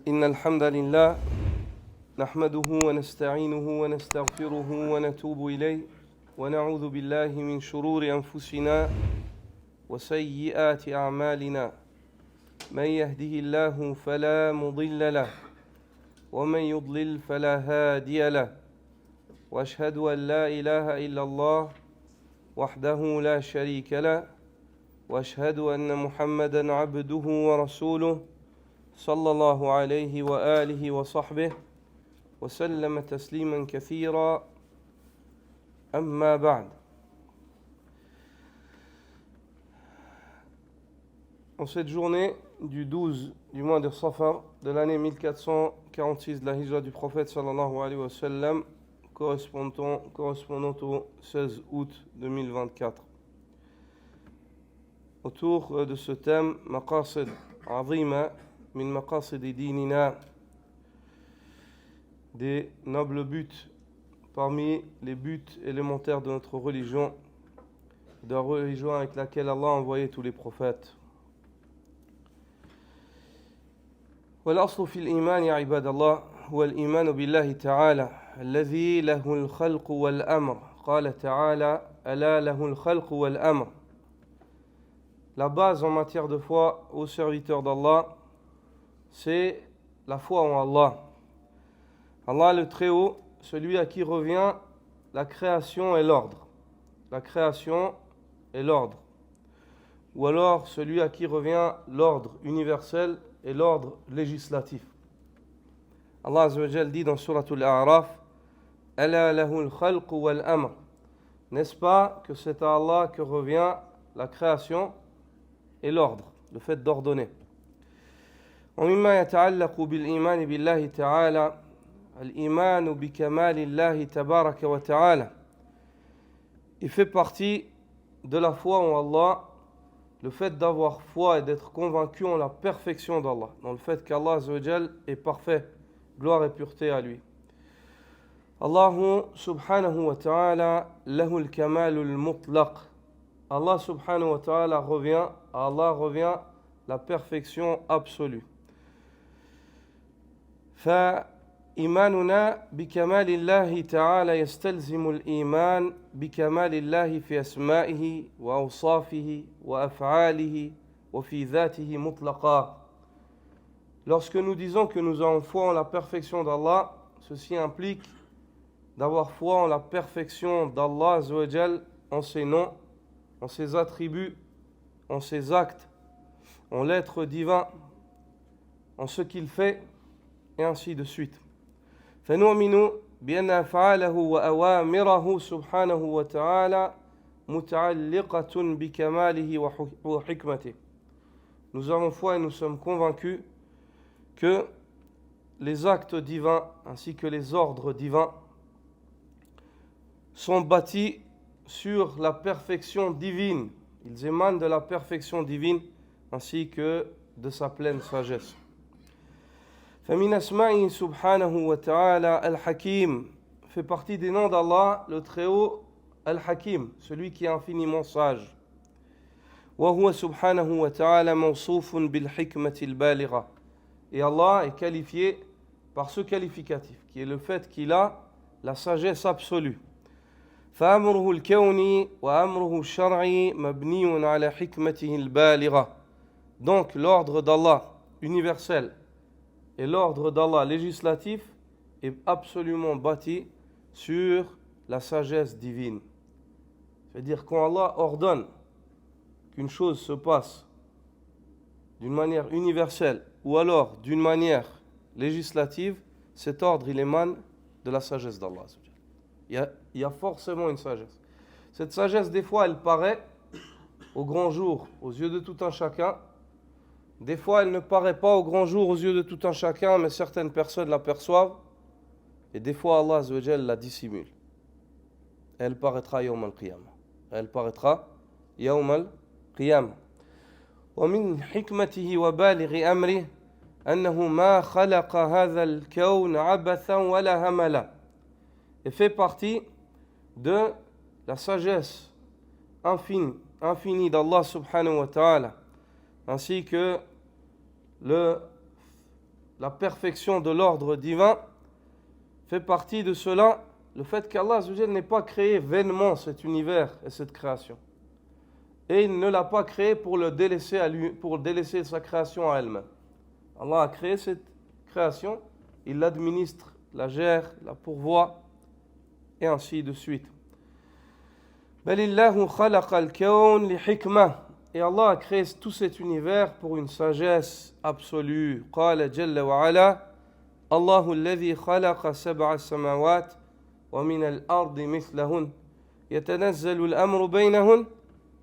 إن الحمد لله نحمده ونستعينه ونستغفره ونتوب إليه ونعوذ بالله من شرور أنفسنا وسيئات أعمالنا من يهده الله فلا مضل له ومن يضلل فلا هادي له وأشهد أن لا إله إلا الله وحده لا شريك له وأشهد أن محمدًا عبده ورسوله صلى الله عليه وآله وصحبه وسلم تسليما كثيرا أما بعد. En cette journée du 12 du mois de Safar de l'année 1446 de la Hijra du prophète sallallahu alayhi wa sallam, correspondant au 16 août 2024. Autour de ce thème, Maqasid Azima min Maqasid Dinina, des nobles buts parmi les buts élémentaires de notre religion, de la religion avec laquelle Allah a envoyé tous les prophètes. والأصل في الإيمان يا عباد الله هو الإيمان بالله تعالى الذي له الخلق والأمر قال تعالى ألا له الخلق والأمر. La base en matière de foi aux serviteurs d'Allah, c'est la foi en Allah. Allah le Très-Haut, celui à qui revient la création et l'ordre. La création et l'ordre. Ou alors celui à qui revient l'ordre universel et l'ordre législatif. Allah Azza wa Jal dit dans Surat Al-A'raf, Ala lahu al-khalq wal-amr. N'est-ce pas que c'est à Allah que revient la création et l'ordre, le fait d'ordonner. ومما يتعلق بالإيمان بالله تعالى الإيمان بكمال الله تبارك وتعالى. Il fait partie de la foi en Allah, le fait d'avoir foi et d'être convaincu en la perfection d'Allah, dans le fait qu'Allah Azza wa Jal est parfait, gloire et pureté à lui. Allahu subhanahu wa ta'ala lahu al-kamalul mutlaq. Allah subhanahu wa ta'ala revient, à Allah revient la perfection absolue. فإيماننا بكمال الله تعالى يستلزم الإيمان بكمال الله في أسمائه وأوصافه وأفعاله وفي ذاته مطلقا. Lorsque nous disons que nous avons foi en la perfection d'Allah, ceci implique d'avoir foi en la perfection d'Allah Azza wa Jal, en ses noms, en ses attributs, en ses actes, en l'être divin, en ce qu'il fait, et ainsi de suite. فنؤمن بأن أفعاله وأوامره سبحانه وتعالى متعلقة بكماله وحكمته. Nous avons foi et nous sommes convaincus que les actes divins ainsi que les ordres divins sont bâtis sur la perfection divine. Ils émanent de la perfection divine ainsi que de sa pleine sagesse. فمن أسمائه سبحانه وتعالى الحكيم, fait partie des noms d'Allah, le Très-Haut, Al-Hakim, celui qui est infiniment sage. وهو سبحانه وتعالى موصوف بالحكمة البالغة. Et Allah est qualifié par ce qualificatif, qui est le fait qu'il a la sagesse absolue. فأمره الكوني وأمره الشرعي مبني على حكمته البالغة. Donc l'ordre d'Allah universel et l'ordre d'Allah législatif est absolument bâti sur la sagesse divine. C'est-à-dire quand Allah ordonne qu'une chose se passe d'une manière universelle ou alors d'une manière législative, cet ordre il émane de la sagesse d'Allah. Il y a forcément une sagesse. Cette sagesse, des fois, elle paraît au grand jour, aux yeux de tout un chacun. Des fois, elle ne paraît pas au grand jour, aux yeux de tout un chacun, mais certaines personnes l'aperçoivent. Et des fois, Allah Azza wa Jal la dissimule. Elle paraîtra yawm al-qiyamah. Elle paraîtra yawm al-qiyamah. ومن حكمته وبالغ أمره أنه ما خلق هذا الكون عبثا ولا هملا. Et fait partie de la sagesse infinie d'Allah subhanahu wa ta'ala, ainsi que la perfection de l'ordre divin, fait partie de cela le fait qu'Allah n'ait pas créé vainement cet univers et cette création. Et il ne l'a pas créé pour le délaisser à lui, pour délaisser sa création à elle-même. Allah a créé cette création, il l'administre, la gère, la pourvoit, et ainsi de suite. Balillahu khalaqa al-kawn li hikmah. Et Allah a créé tout cet univers pour une sagesse absolue. Qala jalla wa ala, Allahu alladhi khalaqa sab'a samawat wa min al-ardi mithlahun yatanazzalu al-amru baynahun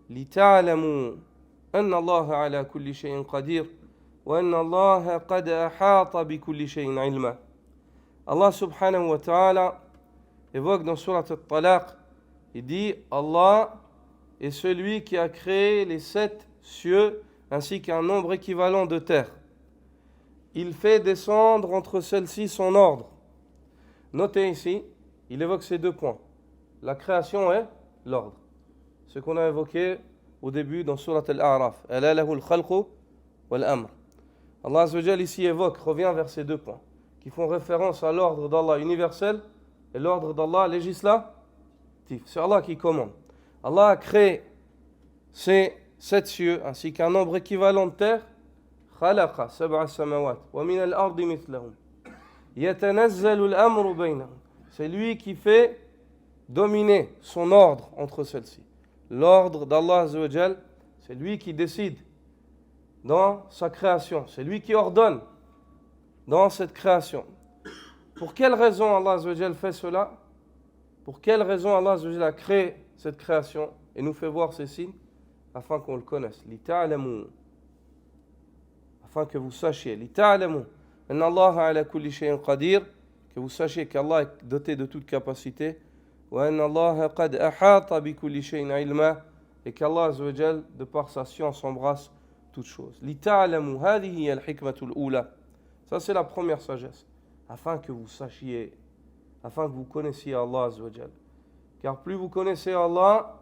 lita'lamu anna Allah ala kulli shay'in qadir wa anna Allah qad ahata bi kulli shay'in ilma. Allah subhanahu wa ta'ala évoque dans Surat Al-Talaq, il dit Allah est celui qui a créé les 7 cieux ainsi qu'un nombre équivalent de terres. Il fait descendre entre celles-ci son ordre. Notez ici, il évoque ces 2 points. La création et l'ordre. Ce qu'on a évoqué au début dans Surat Al-A'raf. Ala lahu al-khalqu wal-amr. Allah Azza wa Jalla ici évoque, revient vers ces 2 points qui font référence à l'ordre d'Allah universel et l'ordre d'Allah législatif. C'est Allah qui commande. Allah a créé ces 7 cieux ainsi qu'un nombre équivalent de terres. Khalaqa sab'a samawat wa min al-ardi mithlahum. Yatanazzalu al-amru baynahum. C'est lui qui fait dominer son ordre entre celles-ci. L'ordre d'Allah Azza wa Jal, c'est lui qui décide dans sa création. C'est lui qui ordonne dans cette création. Pour quelle raison Allah Azza wa Jal fait cela? Pour quelle raison Allah Azza wa Jal a créé cette création et nous fait voir ces signes? Afin qu'on le connaisse. Lita'alamu. Afin que vous sachiez. Lita'alamu. Anna Allah ala kulli shay'in qadir. Que vous sachiez qu'Allah est doté de toute capacité. Wa anna Allah qad ahata bi kulli shay'in ilma. Et qu'Allah Azza wa Jal, de par sa science, embrasse toutes choses. Lita'alamu. Hadihi al-hikmatul ula. Ça c'est la première sagesse. Afin que vous sachiez, afin que vous connaissiez Allah Azza wa Jal. Car plus vous connaissez Allah,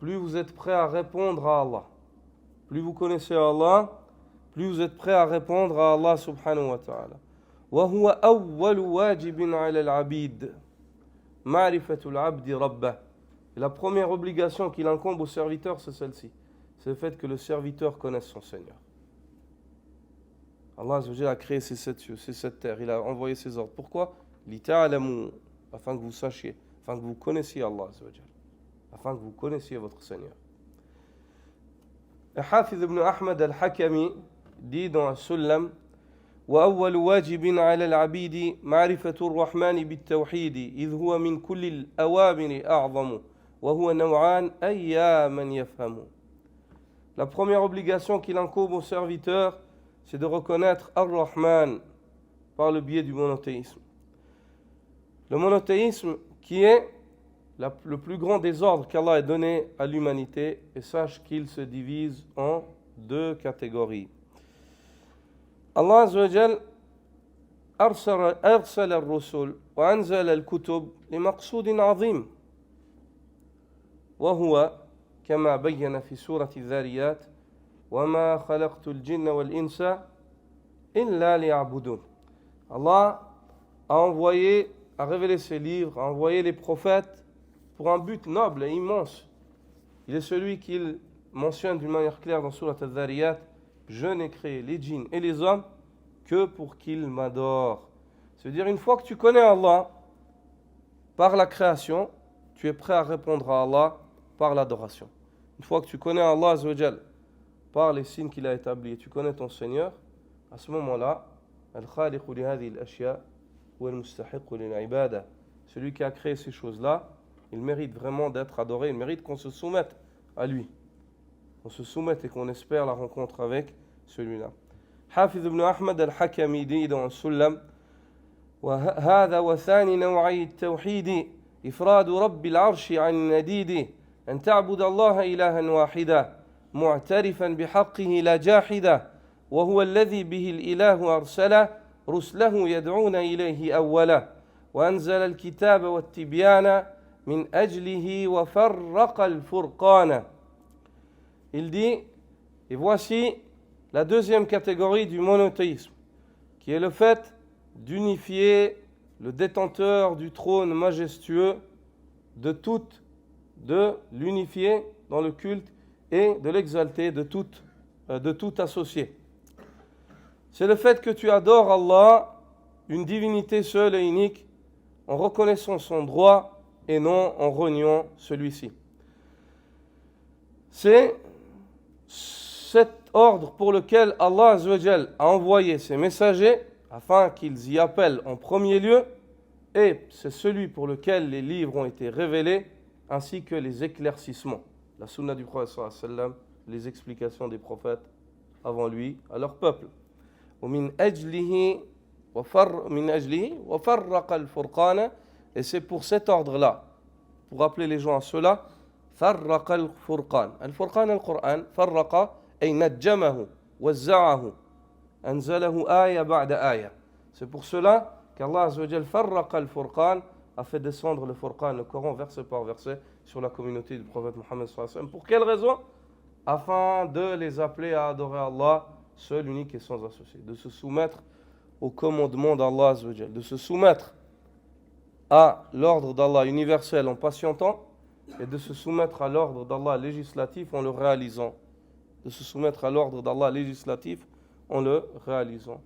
plus vous êtes prêt à répondre à Allah. Plus vous connaissez Allah, plus vous êtes prêt à répondre à Allah subhanahu wa ta'ala. وَهُوَ أَوَّلُ وَاجِبٍ عَلَى الْعَبِيدِ مَعْرِفَةُ الْعَبْدِ رَبَّهِ. Et la première obligation qu'il incombe au serviteur, c'est celle-ci. C'est le fait que le serviteur connaisse son Seigneur. Allah Azza wa Jalla a créé ces 7 cieux, ces 7 terres. Il a envoyé ses ordres. Pourquoi? Lita'alamu, afin que vous sachiez, afin que vous connaissiez Allah Azza wa Jalla, afin que vous connaissiez votre Seigneur. Hafiz ibn Ahmad al-Hakami dit dans As-Sullam, وأول واجب على العبيد معرفة الرحمن بالتوحيد إذ هو من كل الأوامر أعظم وهو نوعان أيا من يفهم. La première obligation qu'il incombe au serviteur, c'est de reconnaître Ar-Rahman par le biais du monothéisme. Le monothéisme qui est le plus grand des ordres qu'Allah ait donné à l'humanité, et sache qu'il se divise en 2 catégories. Allah Azza wa Jal أرسل الرسل وأنزل الكتب لمقصود عظيم وهو كما بين في سورة الذاريات وما خلقت الجن والإنس إلا ليعبدون. Allah a révélé ses livres, a envoyé les prophètes pour un but noble et immense. Il est celui qu'il mentionne d'une manière claire dans Surat Al-Dhariyat, je n'ai créé les djinns et les hommes que pour qu'ils m'adorent. C'est-à-dire, une fois que tu connais Allah par la création, tu es prêt à répondre à Allah par l'adoration. Une fois que tu connais Allah Azza wa Jal par les signes qu'il a établis et tu connais ton Seigneur, à ce moment-là, Al-Khaliqu li hadhihi al-ashya wa al-mustahiqu lil-ibada. Celui qui a créé ces choses-là, il mérite vraiment d'être adoré, il mérite qu'on se soumette à lui. Qu'on se soumette et qu'on espère la rencontre avec celui-là. Hafiz ibn Ahmad al-Hakami dit dans Sullam, وهذا وثاني نوعي التوحيد إفراد رب العرش عن النديد أن تعبد الله إلها واحدا معترفا بحقه لا جاحدا وهو الذي به الإله أرسل رسله يدعون إليه أولا وأنزل الكتاب والتبيان من أجله وفرق الفرقان. Il dit, et voici la deuxième catégorie du monothéisme, qui est le fait d'unifier le détenteur du trône majestueux de l'unifier dans le culte et de l'exalter de tout associé. C'est le fait que tu adores Allah, une divinité seule et unique, en reconnaissant son droit et non en reniant celui-ci. C'est cet ordre pour lequel Allah Azzawajal a envoyé ses messagers afin qu'ils y appellent en premier lieu, et c'est celui pour lequel les livres ont été révélés ainsi que les éclaircissements. La sunna du prophète sallallahu alayhi wa sallam, les explications des prophètes avant lui à leur peuple. ومن أجله وفرق الفرقان, et c'est pour cet ordre-là, pour rappeler les gens à cela, فرق الفرقان. الفرقان القرآن فرق أي نجمه وزعه أنزله آية بعد آية. C'est pour cela qu'Allah Azza wa Jal فرق الفرقان a fait descendre le Furqan, le Coran, verset par verset, sur la communauté du prophète Mohammed sallallahu alayhi wa sallam. Pour quelle raison? Afin de les appeler à adorer Allah, seul, unique et sans associé, de se soumettre au commandement d'Allah Azza wa Jal, de se soumettre à l'ordre d'Allah universel en patientant, et de se soumettre à l'ordre d'Allah législatif en le réalisant. De se soumettre à l'ordre d'Allah législatif en le réalisant.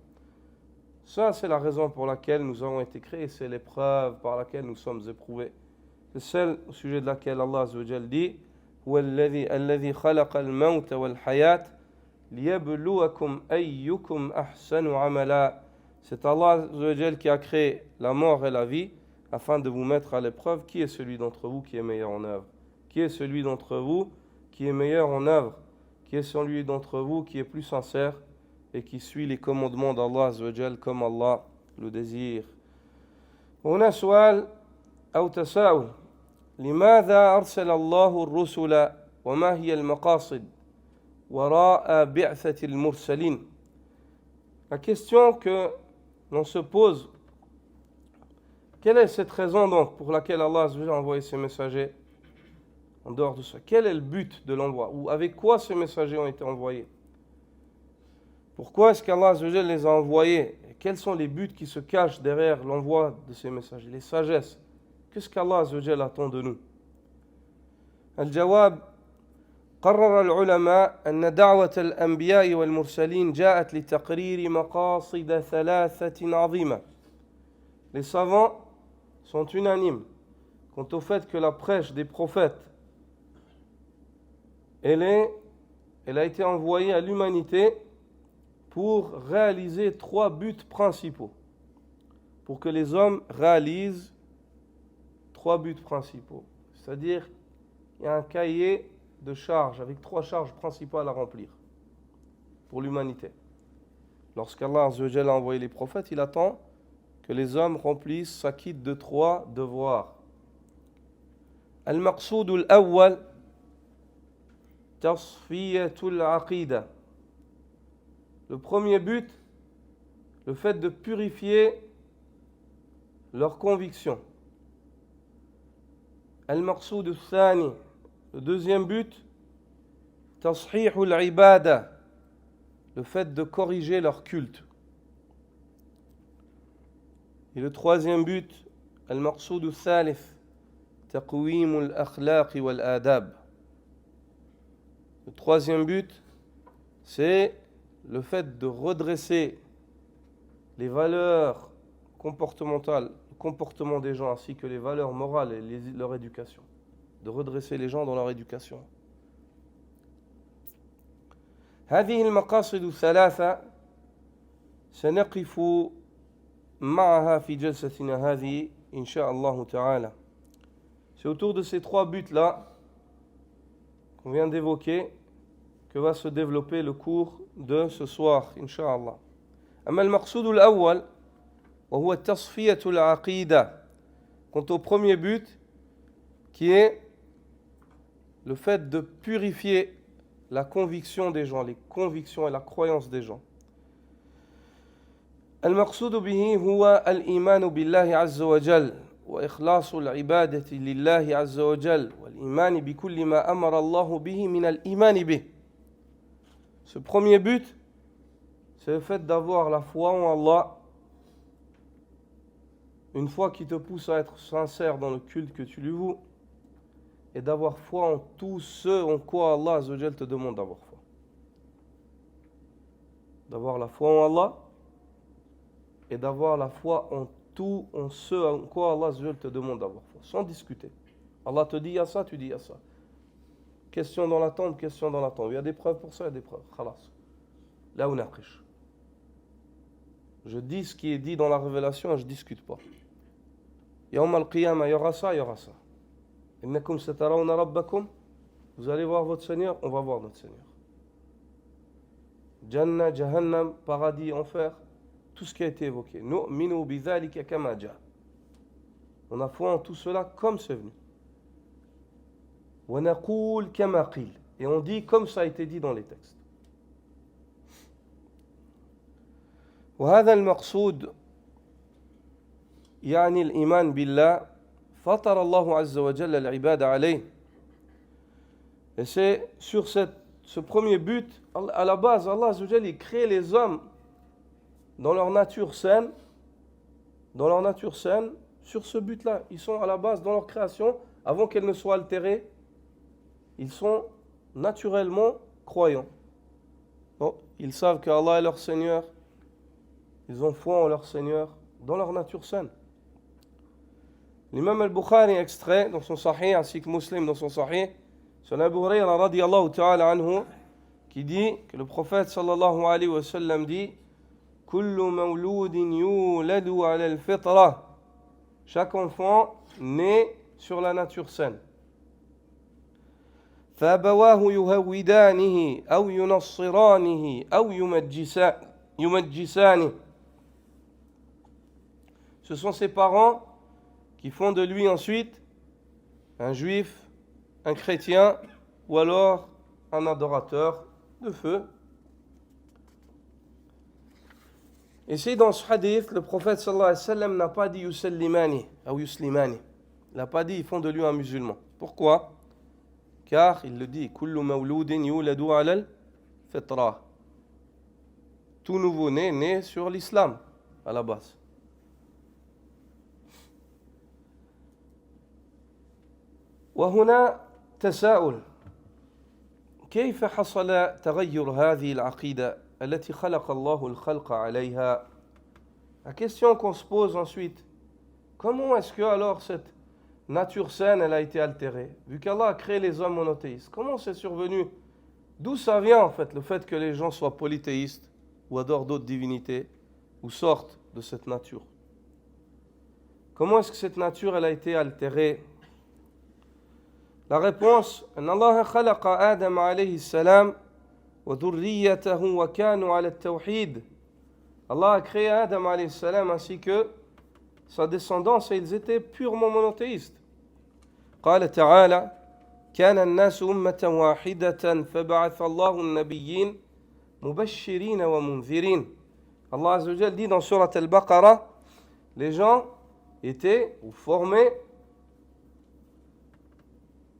Ça, c'est la raison pour laquelle nous avons été créés, c'est l'épreuve par laquelle nous sommes éprouvés. C'est celle au sujet de laquelle Allah Azza wa Jal dit هو الذي خلق الموت والحياة ليبلوكم أيكم أحسن عملا. C'est Allah Azza wa Jal qui a créé la mort et la vie afin de vous mettre à l'épreuve. Qui est celui d'entre vous qui est meilleur en œuvre? Qui est celui d'entre vous qui est meilleur en œuvre? Qui est celui d'entre vous qui est plus sincère et qui suit les commandements d'Allah Azza wa Jal comme Allah le désire? هنا سؤال أو تساؤل: لماذا أرسل الله الرسل وما هي المقاصد وراء بعثة المرسلين? La question que l'on se pose: quelle est cette raison donc pour laquelle Allah Azza wa Jal a envoyé ses messagers en dehors de ça? Quel est le but de l'envoi? Ou avec quoi ces messagers ont été envoyés? Pourquoi est-ce qu'Allah Azza wa Jal les a envoyés? Et quels sont les buts qui se cachent derrière l'envoi de ces messagers? Les sagesses. Qu'est-ce qu'Allah Azza wa Jal attend de nous? الجواب: قرر العلماء أن دعوة الأنبياء والمرسلين جاءت لتقرير مقاصد ثلاثة عظيمة. Les savants sont unanimes quant au fait que la prêche des prophètes, elle a été envoyée à l'humanité pour réaliser trois buts principaux. Pour que les hommes réalisent trois buts principaux. C'est-à-dire, il y a un cahier de charges avec trois charges principales à remplir pour l'humanité. Lorsqu'Allah Azza wa Jal a envoyé les prophètes, il attend que les hommes remplissent, s'acquittent de trois devoirs. Al-Maqsoud al-Awwal, Tasfiyatul Aqida. Le premier but, le fait de purifier leurs convictions. Al-Maqsoud al-Thani, le deuxième but, Tashihul Ibada, le fait de corriger leur culte. Et le troisième but, Al-Maqsoud al-Thalith, Taqwimul Akhlaq wal Adab. Le troisième but, c'est le fait de redresser les valeurs comportementales, le comportement des gens, ainsi que les valeurs morales et leur éducation. De redresser les gens dans leur éducation. هذه المقاصد الثلاثة سنقف معها في جلستنا هذه إن شاء الله تعالى. C'est autour de ces trois buts-là qu'on vient d'évoquer que va se développer le cours de ce soir, Inch'Allah. أما المقصود الأول وهو التصفية العقيدة. Quant au premier but, qui est le fait de purifier la conviction des gens, les convictions et la croyance des gens. المقصود به هو الإيمان بالله عز وجل وإخلاص العبادة لله عز وجل والإيمان بكل ما أمر الله به من الإيمان به. Ce premier but, c'est le fait d'avoir la foi en Allah, une foi qui te pousse à être sincère dans le culte que tu lui voues, et d'avoir foi en tout ce en quoi Allah Azza wa Jal te demande d'avoir foi. D'avoir la foi en Allah et d'avoir la foi en tout en ce en quoi Allah Azza wa Jal te demande d'avoir foi, sans discuter. Allah te dit il y a ça, tu dis il y a ça. Question dans la tombe, question dans la tombe. Il y a des preuves pour ça, il y a des preuves. Khalas. Là où naqish. Je dis ce qui est dit dans la révélation et je ne discute pas. Yawm al-Qiyamah, il y aura ça, il y aura ça. Innakum satarawna rabbakum. Vous allez voir votre Seigneur, on va voir notre Seigneur. Jannah, Jahannam, paradis, enfer, tout ce qui a été évoqué. Nu'minu bidhalika kama ja. On a foi en tout cela comme c'est venu. Wa naqul kama qil. Et on dit comme ça a été dit dans les textes. وهذا المقصود يعني الإيمان بالله فطر الله عز وجل العباد عليه. Et c'est sur ce premier but, à la base, Allah Azza wa Jalla, il crée les hommes dans leur nature saine, sur ce but-là. Ils sont à la base dans leur création, avant qu'elle ne soit altérée, ils sont naturellement croyants. Bon, ils savent qu'Allah est leur Seigneur, ils ont foi en leur Seigneur, dans leur nature saine. L'imam al-Bukhari extrait dans son Sahih, ainsi que Muslim dans son Sahih, sur Abu Hurayra radiyallahu ta'ala anhu, qui dit que le prophète sallallahu alayhi wa sallam dit Kullu mawloudin yuladu ala al-fitra. Chaque enfant naît sur la nature saine. فأبواه يهودانه أو ينصرانه أو يمجسانه. Ce sont ses parents qui font de lui ensuite un juif, un chrétien ou alors un adorateur de feu. Ici dans ce hadith, le prophète sallallahu alayhi wa sallam n'a pas dit yusallimani ou yuslimani. Il n'a pas dit ils font de lui un musulman. Pourquoi? Car il le dit kullu mawloudin yuladu ala al-fitra. Tout nouveau-né né sur l'islam à la base. وهنا تساؤل كيف حصل تغير هذه العقيدة التي خلق الله الخلق عليها. La question qu'on se pose ensuite, comment est-ce que alors cette nature saine elle a été altérée, vu qu'Allah a créé les hommes monothéistes? Comment c'est survenu? D'où ça vient en fait le fait que les gens soient polythéistes ou adorent d'autres divinités ou sortent de cette nature? Comment est-ce que cette nature elle a été altérée? La réponse, Allah khalaqa Adam alayhi salam wa dhurriyyatahu wa kanu ala at-tawhid. Allah a créé Adam alayhi salam ainsi que sa descendance et ils étaient purement monothéistes. قال تعالى كان الناس أمة واحدة فبعث الله النبيين مبشرين ومنذرين. Allah Azza wa Jalla dit dans Surat al-Baqarah, les gens étaient ou formaient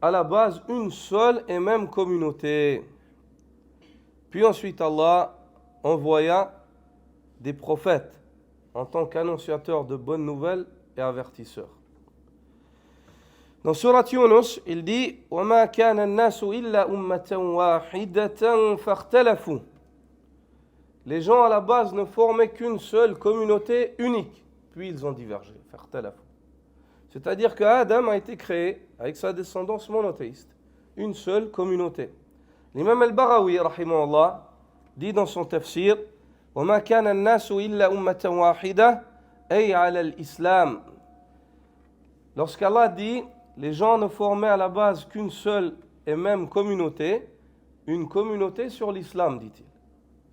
à la base une seule et même communauté. Puis ensuite Allah envoya des prophètes en tant qu'annonciateurs de bonnes nouvelles et avertisseurs. Dans Surat Yunus, il dit وَمَا كَانَ النَّاسُ إِلَّا أُمَّةً وَاحِدَةً فَاخْتَلَفُوا. Les gens à la base ne formaient qu'une seule communauté unique, puis ils ont divergé. فَاخْتَلَفُوا. C'est-à-dire qu'Adam a été créé avec sa descendance monothéiste, une seule communauté. L'imam al-Barawi, rahimahullah, dit dans son tafsir وَمَا كَانَ النَّاسُ إِلَّا أُمَّةً وَاحِدَةً أي على الإسلام. Lorsqu'Allah dit les gens ne formaient à la base qu'une seule et même communauté, une communauté sur l'islam, dit-il,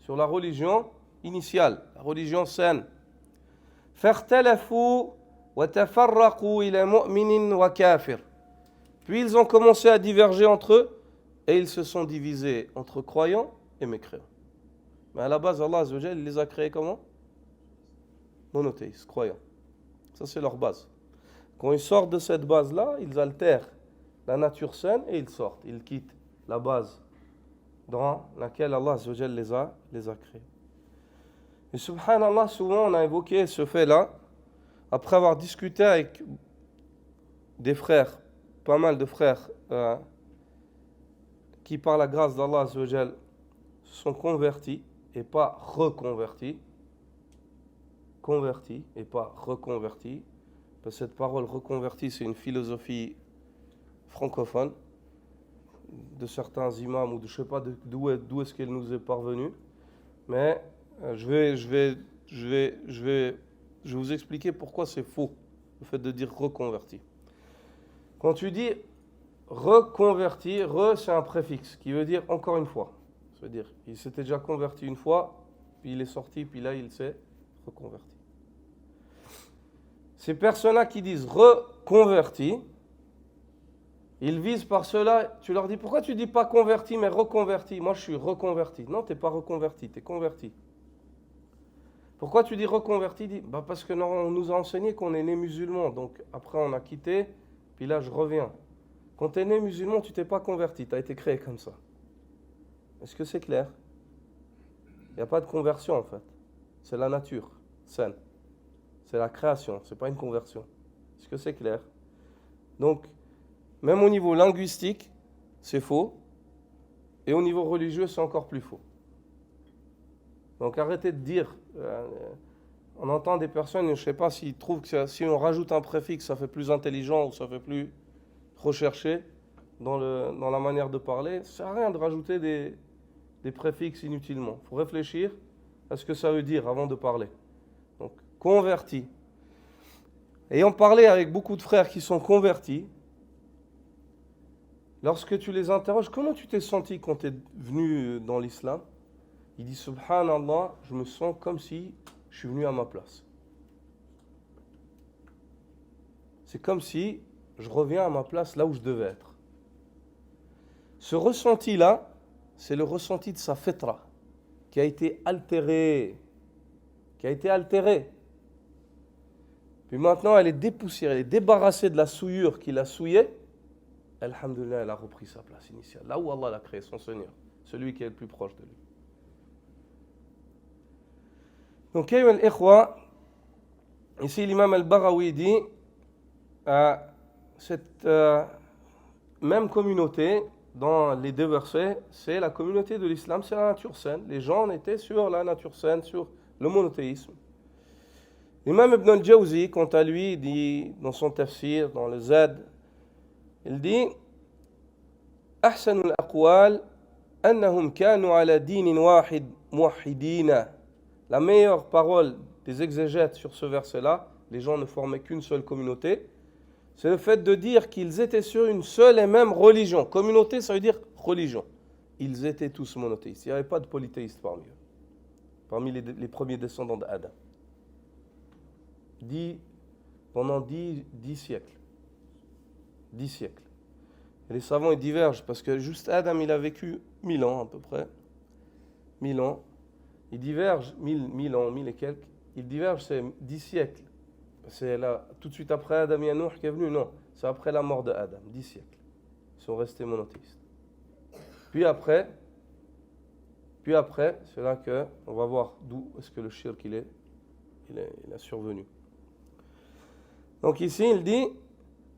sur la religion initiale, la religion saine. فَاخْتَلَفُوا وَتَفَرَّقُوا إِلَى مُؤْمِنٍ وَكَافِرٍ. Puis ils ont commencé à diverger entre eux et ils se sont divisés entre croyants et mécréants. Mais à la base, Allah Azza wa Jalla, il les a créés comment? Monothéistes, croyants. Ça, c'est leur base. Quand ils sortent de cette base-là, ils altèrent la nature saine et ils sortent. Ils quittent la base dans laquelle Allah Azza wa Jalla les a créés. Et subhanallah, souvent on a évoqué ce fait-là, après avoir discuté avec des frères, pas mal de frères, qui par la grâce d'Allah Azza wa Jal sont convertis et pas reconvertis. Convertis et pas reconvertis. Parce que cette parole reconverti, c'est une philosophie francophone de certains imams ou de, je ne sais pas d'où est-ce qu'elle nous est parvenue. Mais je vais vous expliquer pourquoi c'est faux, le fait de dire reconverti. Quand tu dis reconverti, c'est un préfixe qui veut dire encore une fois. Ça veut dire il s'était déjà converti une fois, puis il est sorti, puis là il s'est reconverti. Ces personnes-là qui disent reconverti, ils visent par cela, tu leur dis pourquoi tu dis pas converti mais reconverti? Moi je suis reconverti. Non, tu n'es pas reconverti, tu es converti. Pourquoi tu dis reconverti? Parce que on nous a enseigné qu'on est né musulman, donc après on a quitté, puis là je reviens. Quand tu es né musulman, tu t'es pas converti, tu as été créé comme ça. Est-ce que c'est clair? Il n'y a pas de conversion en fait. C'est la nature saine. C'est la création, ce n'est pas une conversion. Est-ce que c'est clair? Donc, même au niveau linguistique, c'est faux. Et au niveau religieux, c'est encore plus faux. Donc arrêtez de dire, on entend des personnes, je ne sais pas s'ils trouvent que si on rajoute un préfixe, ça fait plus intelligent ou ça fait plus recherché dans la manière de parler. Ça ne sert à rien de rajouter des préfixes inutilement. Il faut réfléchir à ce que ça veut dire avant de parler. Donc, converti. Ayant parlé avec beaucoup de frères qui sont convertis, lorsque tu les interroges, comment tu t'es senti quand tu es venu dans l'islam? Il dit, subhanallah, je me sens comme si je suis venu à ma place. C'est comme si je reviens à ma place là où je devais être. Ce ressenti-là, c'est le ressenti de sa fitra, qui a été altérée. Puis maintenant, elle est dépoussiérée, elle est débarrassée de la souillure qui l'a souillée. Alhamdulillah, elle a repris sa place initiale. Là où Allah l'a créé, son Seigneur, celui qui est le plus proche de lui. Donc, ici l'imam al-Baghawi dit cette même communauté, dans les deux versets, c'est la communauté de l'islam, c'est la nature saine. Les gens étaient sur la nature saine, sur le monothéisme. L'imam Ibn al-Jawzi, quant à lui, dit dans son tafsir, dans le Z, il dit أحسن الأقوال أنهم كانوا على دين واحد موحدين. La meilleure parole des exégètes sur ce verset-là, les gens ne formaient qu'une seule communauté, c'est le fait de dire qu'ils étaient sur une seule et même religion. Communauté, ça veut dire religion. Ils étaient tous monothéistes. Il n'y avait pas de polythéistes parmi les premiers descendants d'Adam. Pendant 10 siècles. 10 siècles. Et les savants ils divergent parce que juste Adam il a vécu 1000 ans à peu près. 1000 ans. Ils divergent, 1000 ans, 1000 et quelques. Ils divergent, c'est 10 siècles. C'est là, tout de suite après Adam et Nour qui est venu. Non, c'est après la mort de Adam, 10 siècles. Ils sont restés monothéistes. Puis après, c'est là qu'on va voir d'où est-ce que le shirk il a survenu. Donc ici, il dit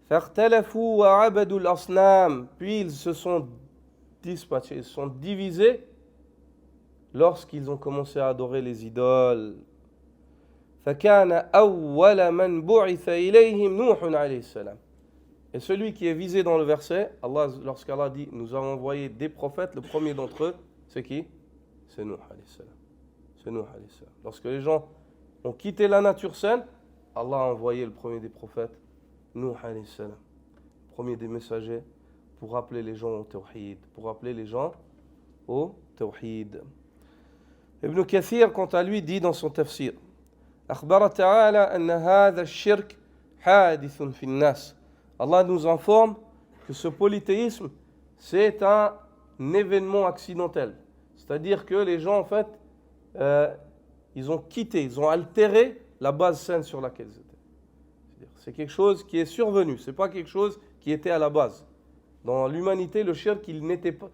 فَاخْتَلَفُوا وَعَبَدُوا الْأَصْنَامِ. Puis ils se sont dispatchés, ils se sont divisés lorsqu'ils ont commencé à adorer les idoles. فَكَانَ أَوَّلَ مَنْ بُعِثَ إِلَيْهِمْ نُوحٌ عَلَيْهِ السَّلَامُ. Et celui qui est visé dans le verset, lorsqu'Allah dit « Nous avons envoyé des prophètes », le premier d'entre eux, c'est qui? C'est Nuh alayhi salam. C'est Nuh alayhi salam. Lorsque les gens ont quitté la nature saine, Allah a envoyé le premier des prophètes, Nuh alayhi salam, le premier des messagers, pour appeler les gens au tawhid, Ibn Kathir, quant à lui, dit dans son tafsir, أخبر تعالى أن هذا الشرك حادث في الناس. Allah nous informe que ce polythéisme, c'est un événement accidentel. C'est-à-dire que les gens, en fait, ils ont quitté, ils ont altéré la base saine sur laquelle ils étaient. C'est quelque chose qui est survenu, ce n'est pas quelque chose qui était à la base. Dans l'humanité, le shirk,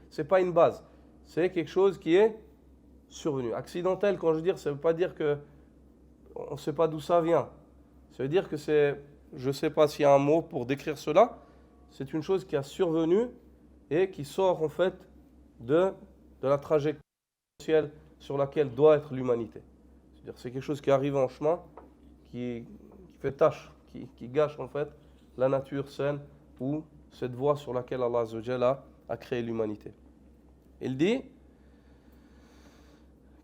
c'est pas une base. C'est quelque chose qui est survenu. Accidentel, quand je veux dire, ça ne veut pas dire que on ne sait pas d'où ça vient. Ça veut dire que c'est, je ne sais pas s'il y a un mot pour décrire cela, c'est une chose qui a survenu et qui sort en fait de la trajectoire sur laquelle doit être l'humanité. C'est-à-dire c'est quelque chose qui arrive en chemin, qui fait tâche, qui gâche en fait la nature saine ou cette voie sur laquelle Allah Azza wa Jalla a créé l'humanité. Il dit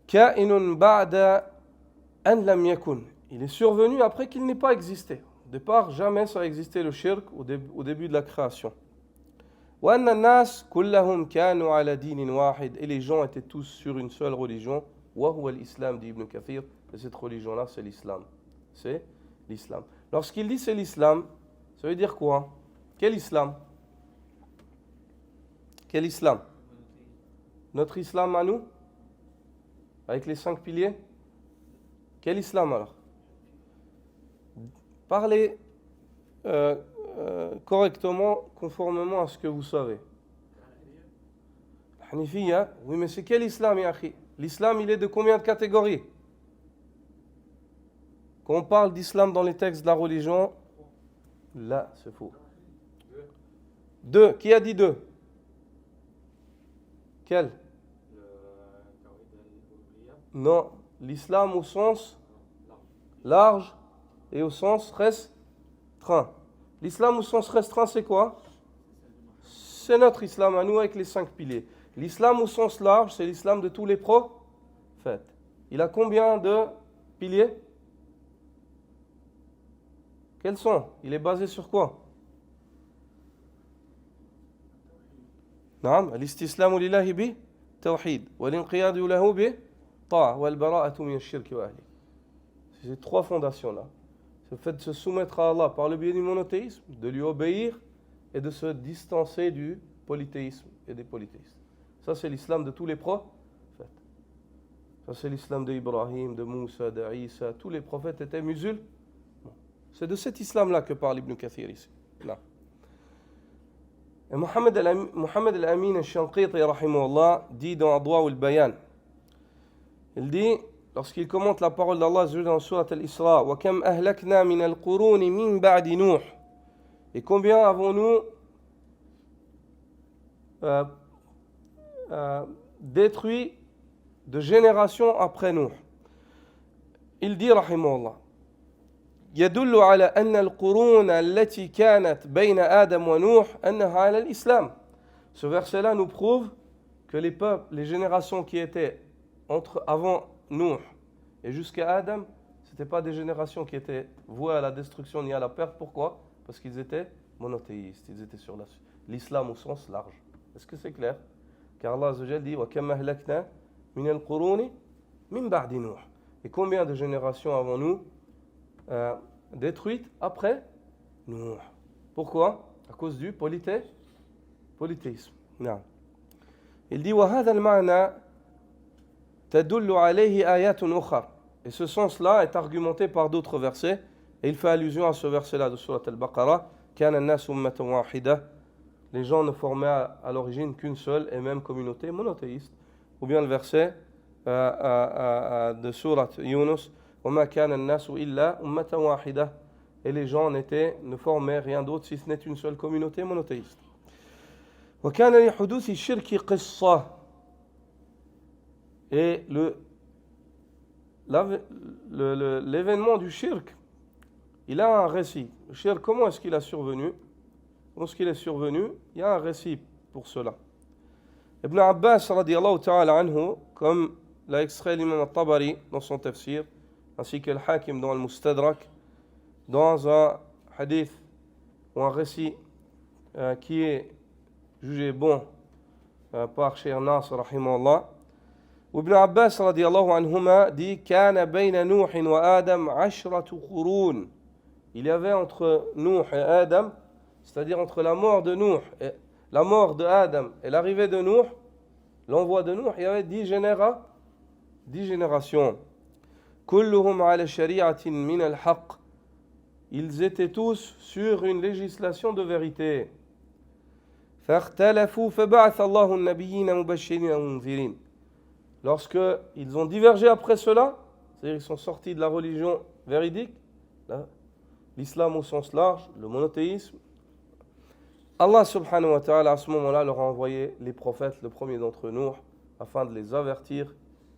Ka'inun ba'da an lam yakun. Il est survenu après qu'il n'ait pas existé. Au départ, jamais ça a existé le shirk au début de la création. Wa anna an-nas kullahum kanu ala dinin wahid. Et les gens étaient tous sur une seule religion. Wa huwa al-islam, dit Ibn Kathir. Et cette religion-là, c'est l'islam. C'est l'islam. Lorsqu'il dit c'est l'islam, ça veut dire quoi? Quel islam? Quel islam? Notre islam à nous? Avec les 5 piliers? Quel islam alors? Parlez correctement, conformément à ce que vous savez. Hanifiya, oui, mais c'est quel islam, ya akhi? L'islam, il est de combien de catégories? Quand on parle d'islam dans les textes de la religion, là, c'est faux. 2. Qui a dit 2? Quel? Non, l'islam au sens large et au sens restreint. L'islam au sens restreint, c'est quoi? C'est notre islam à nous avec les 5 piliers. L'islam au sens large, c'est l'islam de tous les prophètes. Il a combien de piliers? Quels sont? Il est basé sur quoi? نعم الاستسلام لله بالتوحيد والانقياد له بالطاعة والبراءة من الشرك وأهله. C'est ces 3 fondations-là. C'est le fait de se soumettre à Allah par le biais du monothéisme, de lui obéir et de se distancer du polythéisme et des polythéistes. Ça, c'est l'islam de tous les prophètes. Ça, c'est l'islam d'Ibrahim, de Moussa, d'Isa. Tous les prophètes étaient musulmans. C'est de cet islam-là que parle Ibn Kathir ici. Là. Et Mohammed al-Amin al-Shanqiti, rahimahullah, dit dans Adwa al-Bayan, il dit, lorsqu'il commente la parole d'Allah dans Surat al-Isra, wa kam ahlakna min al-quruni min ba'di Nuh. Et combien avons-nous détruit de générations après Nuh? Il dit, rahimahullah, يدل على أن القرون التي كانت بين آدم ونوح أنها على الإسلام. Ce verset-là nous prouve que les peuples, les générations qui étaient avant Nuh et jusqu'à Adam, ce n'étaient pas des générations qui étaient vouées à la destruction ni à la perte. Pourquoi? Parce qu'ils étaient monothéistes, ils étaient sur l'islam au sens large. Est-ce que c'est clair? Car Allah Azza wa Jalla dit وَكَمْ أَهْلَكْنَا مِنَ الْقُرُونِ مِنْ بَعْدِ نُوحٍ. Et combien de générations avons-nous détruite après Nuh? Pourquoi? À cause du polythéisme. Non. Il dit وهذا المعنى تدل عليه آيات أخرى. Et ce sens-là est argumenté par d'autres versets. Et il fait allusion à ce verset-là de Surat al-Baqarah. كان الناس أمة واحدة. Les gens ne formaient à l'origine qu'une seule et même communauté monothéiste. Ou bien le verset de Surat Yunus. وما كان الناس إلا أمة واحدة. Et les gens ne formaient rien d'autre si ce n'est une seule communauté monothéiste. وكان لحدوث الشرك قصة. Et l'événement du shirk, il a un récit. Le shirk, comment est-ce qu'il a survenu? Lorsqu'il est survenu, il y a un récit pour cela. Ibn Abbas radiyallahu ta'ala anhu, comme l'a extrait l'imam al-Tabari dans son tafsir, ainsi que le Hakim dans le Mustadrak, dans un hadith ou un récit qui est jugé bon par Cheikh Nasr rahimahullah. Ibn Abbas radiyallahu anhuma dit كان بين نوح وآدم 10 قرون. Il y avait entre Nuh et Adam, c'est-à-dire entre la mort de Nuh et la mort de Adam et l'arrivée de Nuh, l'envoi de Nuh, il y avait 10 générations. كلهم على شريعة من الحق. Ils étaient tous sur une législation de vérité. فاختلفوا فبعث الله النبيين مبشرين ومنذرين. lorsqu'ils ont divergé après cela, c'est-à-dire qu'ils sont sortis de la religion véridique, l'islam au sens large, le monothéisme, Allah subhanahu wa ta'ala à ce moment-là leur a envoyé les prophètes, le premier d'entre nous, afin de les avertir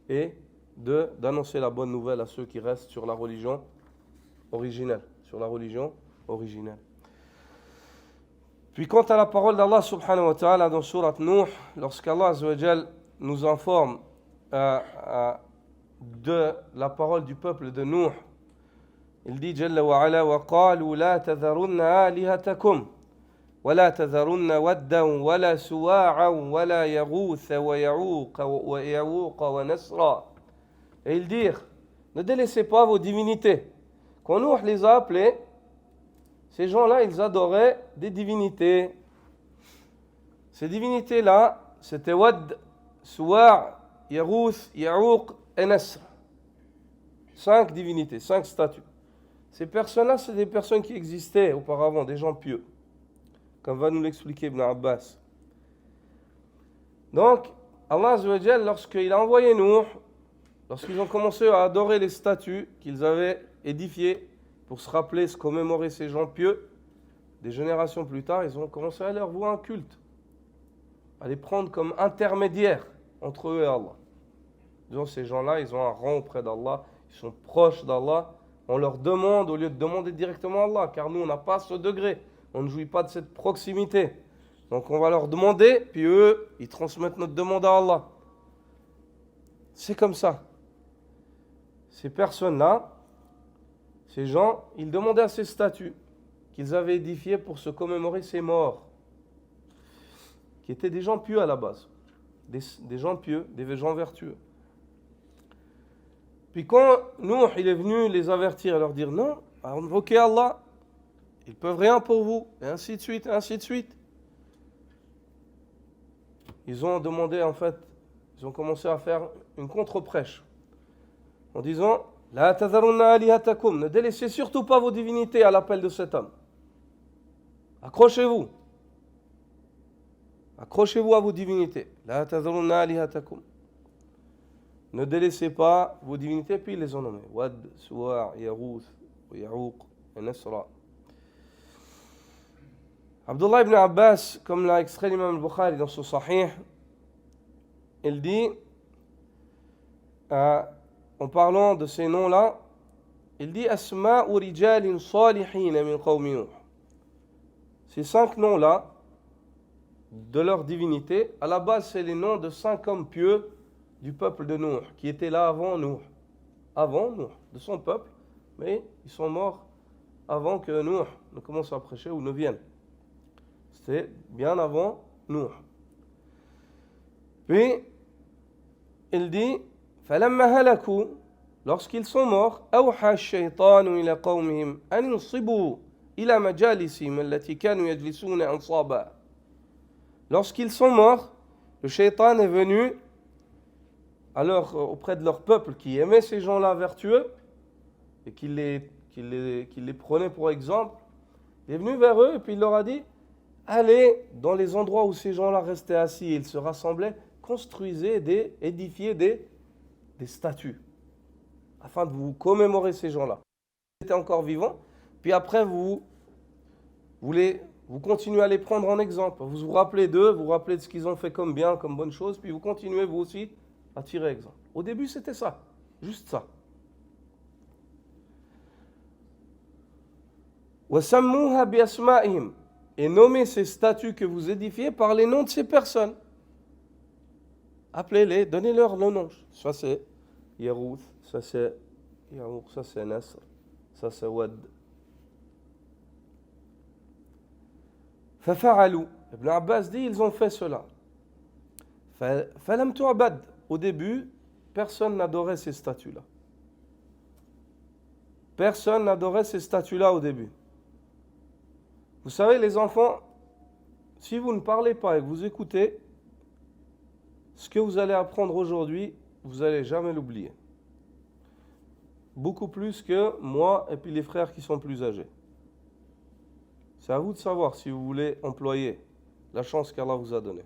et d'annoncer la bonne nouvelle à ceux qui restent sur la religion originelle. Puis quant à la parole d'Allah subhanahu wa ta'ala dans surat Nuh, lorsqu'Allah azza wa jal nous informe de la parole du peuple de Nuh, il dit Jalla wa ala wa qalu la tadharunna alihatakum wa la tadharunna waddan wa la suwa'an wa la yaghutha wa ya'uqa wa nasra. Et ils dirent, ne délaissez pas vos divinités. Quand Nuh les a appelés, ces gens-là, ils adoraient des divinités. Ces divinités-là, c'était Wad, Suwa', Yaghouth, Ya'uq et Nasr. 5 divinités, 5 statues. Ces personnes-là, c'est des personnes qui existaient auparavant, des gens pieux, comme va nous l'expliquer Ibn Abbas. Donc, Allah Azza wa Jal, lorsqu'il a envoyé Nuh, lorsqu'ils ont commencé à adorer les statues qu'ils avaient édifiées pour se rappeler, se commémorer ces gens pieux, des générations plus tard, ils ont commencé à leur vouer un culte, à les prendre comme intermédiaires entre eux et Allah. Disons, ces gens-là, ils ont un rang auprès d'Allah, ils sont proches d'Allah. On leur demande au lieu de demander directement à Allah, car nous, on n'a pas ce degré, on ne jouit pas de cette proximité. Donc on va leur demander, puis eux, ils transmettent notre demande à Allah. C'est comme ça. Ces personnes-là, ces gens, ils demandaient à ces statues qu'ils avaient édifiées pour se commémorer ces morts, qui étaient des gens pieux à la base, des gens pieux, des gens vertueux. Puis quand Nuh, il est venu les avertir et leur dire non, invoquez Allah, ils ne peuvent rien pour vous, et ainsi de suite, et ainsi de suite. Ils ont demandé, en fait, ils ont commencé à faire une contre-prêche en disant La tadharunna alihatakum, ne délaissez surtout pas vos divinités à l'appel de cet homme. Accrochez-vous. Accrochez-vous à vos divinités. La tadharunna alihatakum. Ne délaissez pas vos divinités, puis ils les ont nommés. Wad, Suwa', Yaghouth, Ya'uq et Nasra. Abdullah ibn Abbas, comme l'a extrait l'imam al-Bukhari dans son Sahih, il dit, en parlant de ces noms-là, il dit Asma'u rijalin salihin min qawmi Nuh. Ces 5 noms-là, de leur divinité, à la base, c'est les noms de 5 hommes pieux du peuple de Nuh, qui étaient là avant Nuh, de son peuple, mais ils sont morts avant que Nuh ne commence à prêcher ou ne vienne. C'était bien avant Nuh. Puis, il dit, فَلَمَّا هَلَكُوا, lorsqu'ils sont morts, أَوْحَى الشَّيْطَانُ إِلَى قَوْمِهِمْ أَنْ يُنصِبُوا إِلَى مَجَالِسِهِمْ الَّتِي كَانُوا يَجْلِسُونَ أَنصَابًا. Lorsqu'ils sont morts, le shaitan est venu auprès de leur peuple qui aimait ces gens-là vertueux et qui les prenait pour exemple. Il est venu vers eux et puis il leur a dit allez dans les endroits où ces gens-là restaient assis et ils se rassemblaient, construisez, édifiez des statues afin de vous commémorer ces gens-là. Ils étaient encore vivants, puis après vous continuez à les prendre en exemple. Vous vous rappelez d'eux, vous vous rappelez de ce qu'ils ont fait comme bien, comme bonne chose, puis vous continuez vous aussi à tirer exemple. Au début, c'était ça, juste ça. وَسَمُّوهَا بِأَسْمَائِهِمْ, et nommez ces statues que vous édifiez par les noms de ces personnes. Appelez-les, donnez-leur le nom. Ça c'est Yaghouth, ça c'est Ya'uq, ça c'est Nasr, ça c'est Wad. فَفَعَلُوا, Ibn Abbas dit, ils ont fait cela. فَلَمْ تُعْبَدْ, au début, personne n'adorait ces statues-là. Personne n'adorait ces statues-là au début. Vous savez, les enfants, si vous ne parlez pas et que vous écoutez, ce que vous allez apprendre aujourd'hui, vous n'allez jamais l'oublier. Beaucoup plus que moi et puis les frères qui sont plus âgés. C'est à vous de savoir si vous voulez employer la chance qu'Allah vous a donnée.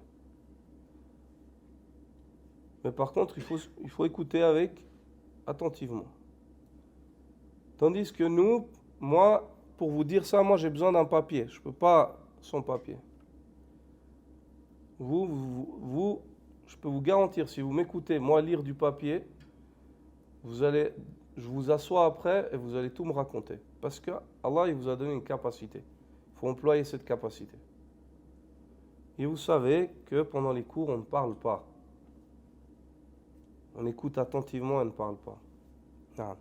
Mais par contre, il faut écouter avec attentivement. Tandis que nous, moi, pour vous dire ça, moi j'ai besoin d'un papier. Je ne peux pas sans papier. Vous, je peux vous garantir, si vous m'écoutez, moi, lire du papier, je vous assois après et vous allez tout me raconter. Parce que Allah, il vous a donné une capacité. Il faut employer cette capacité. Et vous savez que pendant les cours, on ne parle pas. On écoute attentivement et on ne parle pas. Non.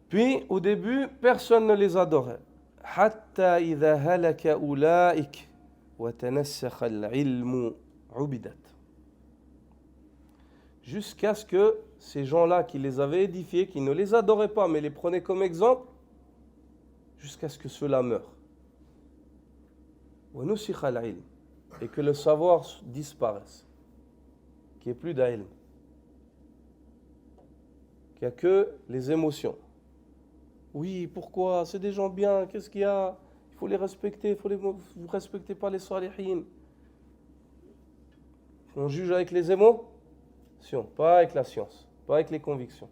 Puis, au début, personne ne les adorait. حتى إذا هلك أولئك وتنسخ العلم عبدت. Jusqu'à ce que ces gens-là qui les avaient édifiés, qui ne les adoraient pas, mais les prenaient comme exemple, jusqu'à ce que ceux-là meurent. وَنُسِخَ الْعِلْمُ. Et que le savoir disparaisse. Qu'il n'y ait plus d'ilm. Qu'il n'y a que les émotions. Oui, pourquoi? C'est des gens bien, qu'est-ce qu'il y a? Il faut les respecter, vous ne respectez pas les salihin. On juge avec les émotions, pas avec la science, pas avec les convictions.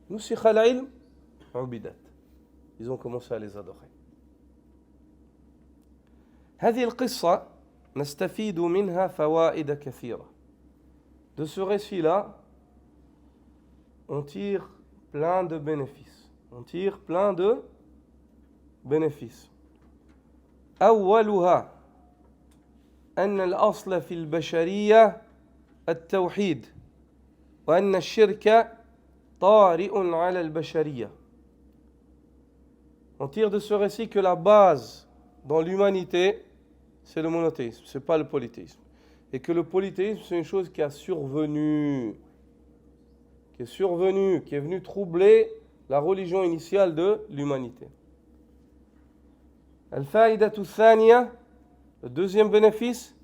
Nusikha al-ilm, ubidat. Ils ont commencé à les adorer. هذه القصة نستفيد منها فوائد كثيرة. De ce récit-là, on tire plein de bénéfices. On tire plein de bénéfices. أولها أن الأصل في البشرية التوحيد وأن الشرك طارئ على البشرية. On tire de ce récit que la base dans l'humanité, c'est le monothéisme, ce n'est pas le polythéisme. Et que le polythéisme, c'est une chose qui est survenue, qui est venue troubler la religion initiale de l'humanité. الفائدة الثانية, le deuxième bénéfice,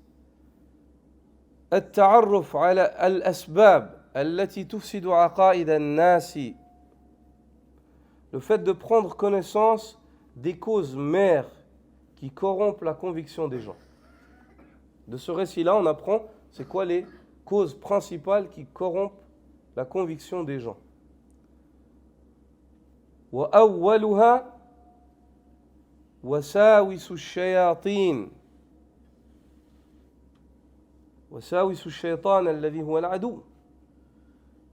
التعرف على الأسباب التي تفسد عقائد الناس. Le fait de prendre connaissance des causes mères qui corrompent la conviction des gens. De ce récit-là, on apprend c'est quoi les causes principales qui corrompent la conviction des gens. وأولها وساوس الشياطين وساوس الشيطان الذي هو العدو.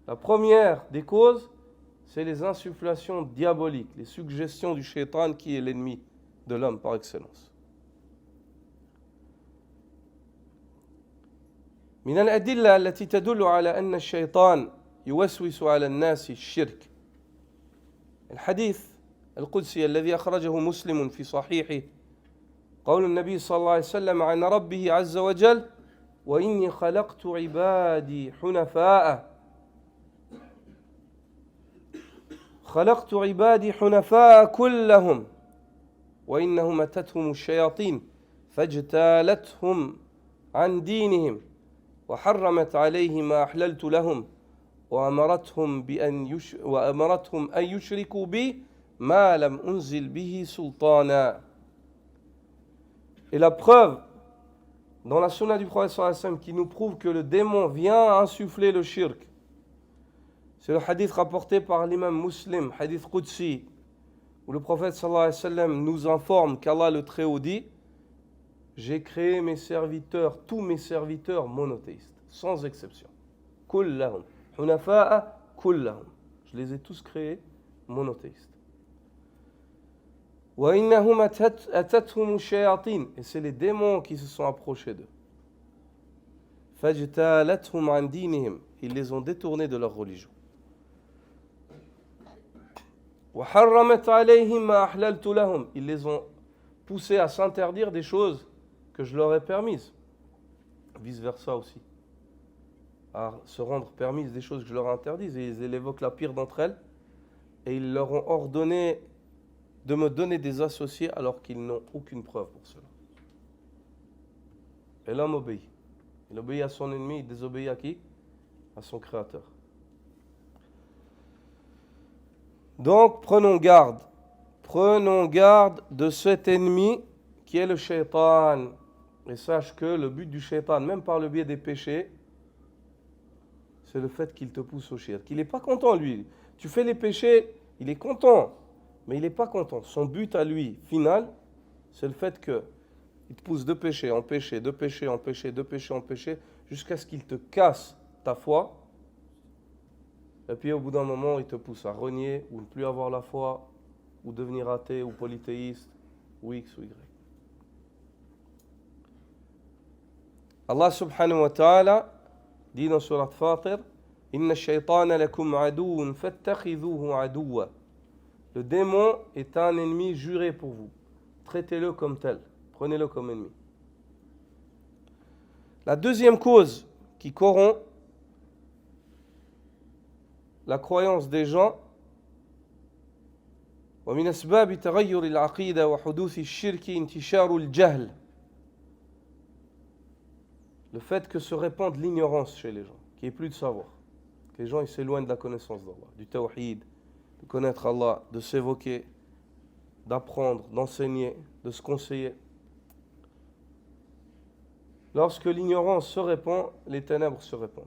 La première des causes, c'est les insufflations diaboliques, les suggestions du shaitan qui est l'ennemi de l'homme par excellence. من الأدلة التي تدل على أن الشيطان يوسوس على الناس الشرك الحديث القدسي الذي أخرجه مسلم في صحيحه قول النبي صلى الله عليه وسلم عن ربه عز وجل وإني خلقت عبادي حنفاء كلهم وإنهم أتتهم الشياطين فاجتالتهم عن دينهم وحرمت عليهم ما أحللت لهم وأمرتهم أن يشركوا بي ما لم أنزل به سلطانا. Et la preuve dans la sunna du prophète sallallahu alayhi wa sallam qui nous prouve que le démon vient insuffler le shirk, c'est le hadith rapporté par l'imam Muslim, hadith Qudsi, où le prophète sallallahu alayhi wa sallam nous informe qu'Allah le Très-Haut dit: j'ai créé mes serviteurs, tous mes serviteurs monothéistes, sans exception. Kullahum. Hunafa'a kullahum. Je les ai tous créés monothéistes. Wa innahum atathum shayatin. Et c'est les démons qui se sont approchés d'eux. Fajtalathum an dinihim. Ils les ont détournés de leur religion. Wa harramat alayhim ma ahlaltu lahum. Ils les ont poussés à s'interdire des choses que je leur ai permises. Vice-versa aussi. À se rendre permises des choses que je leur ai interdises. Et ils évoquent la pire d'entre elles. Et ils leur ont ordonné de me donner des associés alors qu'ils n'ont aucune preuve pour cela. Et l'homme obéit. Il obéit à son ennemi, il désobéit à qui? À son créateur. Donc prenons garde de cet ennemi qui est le shaitan, Et sache que le but du shaitan, même par le biais des péchés, c'est le fait qu'il te pousse au shirk. Il n'est pas content, lui. Tu fais les péchés, il est content, mais il n'est pas content. Son but à lui, final, c'est le fait qu'il te pousse de péché en péché, de péché en péché, de péché en péché, jusqu'à ce qu'il te casse ta foi. Et puis au bout d'un moment, il te pousse à renier, ou ne plus avoir la foi, ou devenir athée, ou polythéiste, ou X ou Y. Allah subhanahu wa ta'ala dit dans Surat Fatir, Inna shaytana lakum adoun fattakhidhuhu adoua. Le démon est un ennemi juré pour vous. Traitez-le comme tel. Prenez-le comme ennemi. La deuxième cause qui corrompt la croyance des gens, ومن أسباب تغير العقيدة وحدوث الشرك انتشار الجهل. Le fait que se répande l'ignorance chez les gens, qu'il n'y ait plus de savoir. Que les gens ils s'éloignent de la connaissance d'Allah, du tawhid, de connaître Allah, de s'évoquer, d'apprendre, d'enseigner, de se conseiller. Lorsque l'ignorance se répand, les ténèbres se répandent.